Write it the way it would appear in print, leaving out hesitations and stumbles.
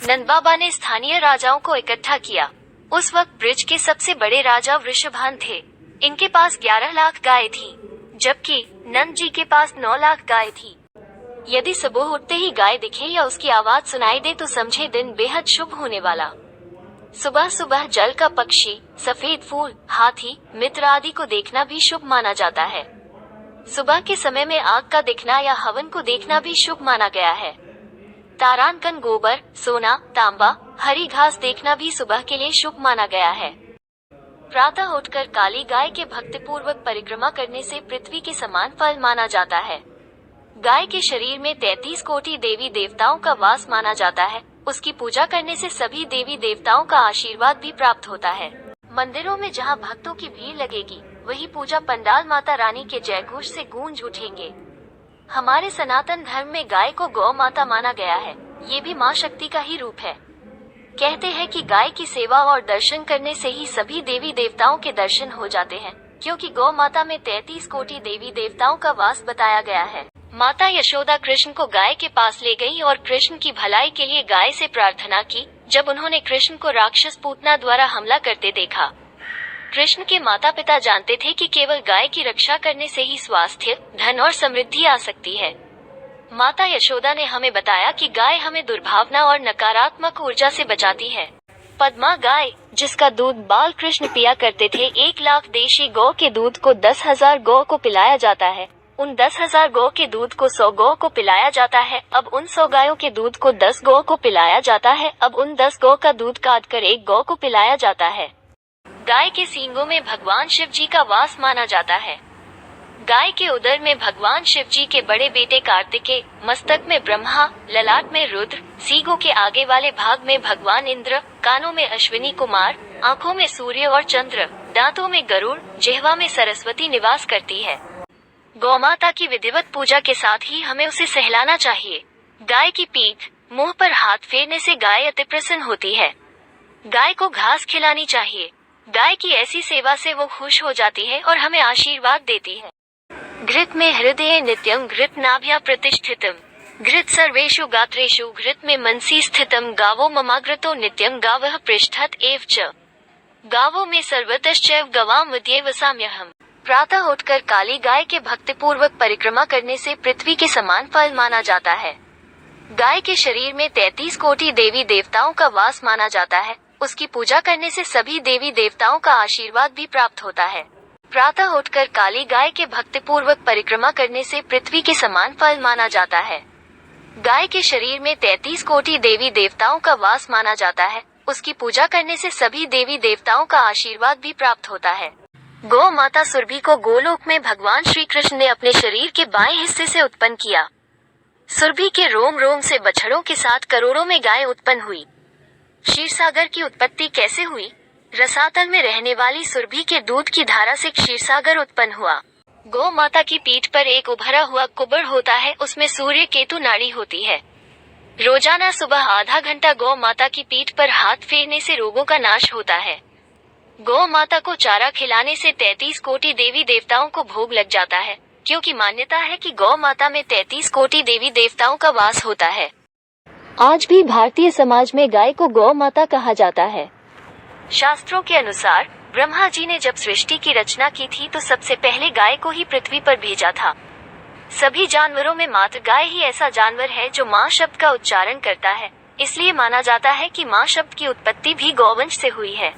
नंद बाबा ने स्थानीय राजाओं को इकट्ठा किया। उस वक्त ब्रिज के सबसे बड़े राजा वृषभान थे। इनके पास 11 लाख गाय थी, जबकि नंद जी के पास 9 लाख गाय थी। यदि सुबह उठते ही गाय दिखे या उसकी आवाज सुनाई दे तो समझे दिन बेहद शुभ होने वाला। सुबह सुबह जल का पक्षी, सफेद फूल, हाथी, मित्र आदि को देखना भी शुभ माना जाता है। सुबह के समय में आग का दिखना या हवन को देखना भी शुभ माना गया है। तारांकन, गोबर, सोना, तांबा, हरी घास देखना भी सुबह के लिए शुभ माना गया है। प्रातः उठकर काली गाय के भक्तिपूर्वक परिक्रमा करने से पृथ्वी के समान फल माना जाता है। गाय के शरीर में 33 कोटि देवी देवताओं का वास माना जाता है। उसकी पूजा करने से सभी देवी देवताओं का आशीर्वाद भी प्राप्त होता है। मंदिरों में जहां भक्तों की भीड़ लगेगी, वही पूजा पंडाल माता रानी के जयघोष से गूंज उठेंगे। हमारे सनातन धर्म में गाय को गौ माता माना गया है। ये भी माँ शक्ति का ही रूप है। कहते हैं कि गाय की सेवा और दर्शन करने से ही सभी देवी देवताओं के दर्शन हो जाते हैं, क्योंकि गौ माता में 33 कोटि देवी देवताओं का वास बताया गया है। माता यशोदा कृष्ण को गाय के पास ले गई और कृष्ण की भलाई के लिए गाय से प्रार्थना की। जब उन्होंने कृष्ण को राक्षस पूतना द्वारा हमला करते देखा, कृष्ण के माता पिता जानते थे कि केवल गाय की रक्षा करने से ही स्वास्थ्य, धन और समृद्धि आ सकती है। माता यशोदा ने हमें बताया कि गाय हमें दुर्भावना और नकारात्मक ऊर्जा से बचाती है। पद्मा गाय, जिसका दूध बाल कृष्ण पिया करते थे, 1 लाख देशी गौ के दूध को 10,000 गौ को पिलाया जाता है। उन 10,000 गौ के दूध को 100 गौ को पिलाया जाता है। अब उन 100 गायों के दूध को 10 गौ को पिलाया जाता है। अब उन 10 गौ का दूध काट कर 1 गौ को पिलाया जाता है। गाय के सींगों में भगवान शिव जी का वास माना जाता है। गाय के उदर में भगवान शिव जी के बड़े बेटे कार्तिकेय, मस्तक में ब्रह्मा, ललाट में रुद्र, सींगों के आगे वाले भाग में भगवान इंद्र, कानों में अश्विनी कुमार, आँखों में सूर्य और चंद्र, दांतों में गरुड़, जिह्वा में सरस्वती निवास करती है। गौमाता की विधिवत पूजा के साथ ही हमें उसे सहलाना चाहिए। गाय की पीठ, मुंह पर हाथ फेरने से गाय अति प्रसन्न होती है। गाय को घास खिलानी चाहिए। गाय की ऐसी सेवा से वो खुश हो जाती है और हमें आशीर्वाद देती है। घृत में हृदय नित्यम घृत नाभ्या प्रतिष्ठितम घृत सर्वेषु गात्रेषु घृत में मनसी स्थितम गावो ममाग्रतो नित्यम गावः पृष्ठत एव च गावो में सर्वतश्चैव गवाम विद्ये वसाम्यहम्। प्रातः उठकर काली गाय के भक्तिपूर्वक परिक्रमा करने से पृथ्वी के समान फल माना जाता है। गाय के शरीर में 33 कोटि देवी देवताओं का वास माना जाता है। उसकी पूजा करने से सभी देवी देवताओं का आशीर्वाद भी प्राप्त होता है। प्रातः उठकर काली गाय के भक्तिपूर्वक परिक्रमा करने से पृथ्वी के समान फल माना जाता है। गाय के शरीर में 33 कोटि देवी देवताओं का वास माना जाता है। उसकी पूजा करने से सभी देवी देवताओं का आशीर्वाद भी प्राप्त होता है। गौ माता सुरभि को गोलोक में भगवान श्री कृष्ण ने अपने शरीर के बाएं हिस्से से उत्पन्न किया। सुरभि के रोम रोम से बछड़ों के साथ करोड़ों में गायें उत्पन्न हुई। क्षीरसागर की उत्पत्ति कैसे हुई? रसातल में रहने वाली सुरभि के दूध की धारा से क्षीरसागर उत्पन्न हुआ। गौ माता की पीठ पर एक उभरा हुआ कुबड़ होता है, उसमें सूर्य केतु नाड़ी होती है। रोजाना सुबह आधा घंटा गौ माता की पीठ पर हाथ फेरने से रोगों का नाश होता है। गौ माता को चारा खिलाने से 33 कोटि देवी देवताओं को भोग लग जाता है, क्योंकि मान्यता है कि गौ माता में 33 कोटि देवी देवताओं का वास होता है। आज भी भारतीय समाज में गाय को गौ माता कहा जाता है। शास्त्रों के अनुसार ब्रह्मा जी ने जब सृष्टि की रचना की थी तो सबसे पहले गाय को ही पृथ्वी पर भेजा था। सभी जानवरों में मात्र गाय ही ऐसा जानवर है जो माँ शब्द का उच्चारण करता है। इसलिए माना जाता है कि माँ शब्द की उत्पत्ति भी गौवंश से हुई है।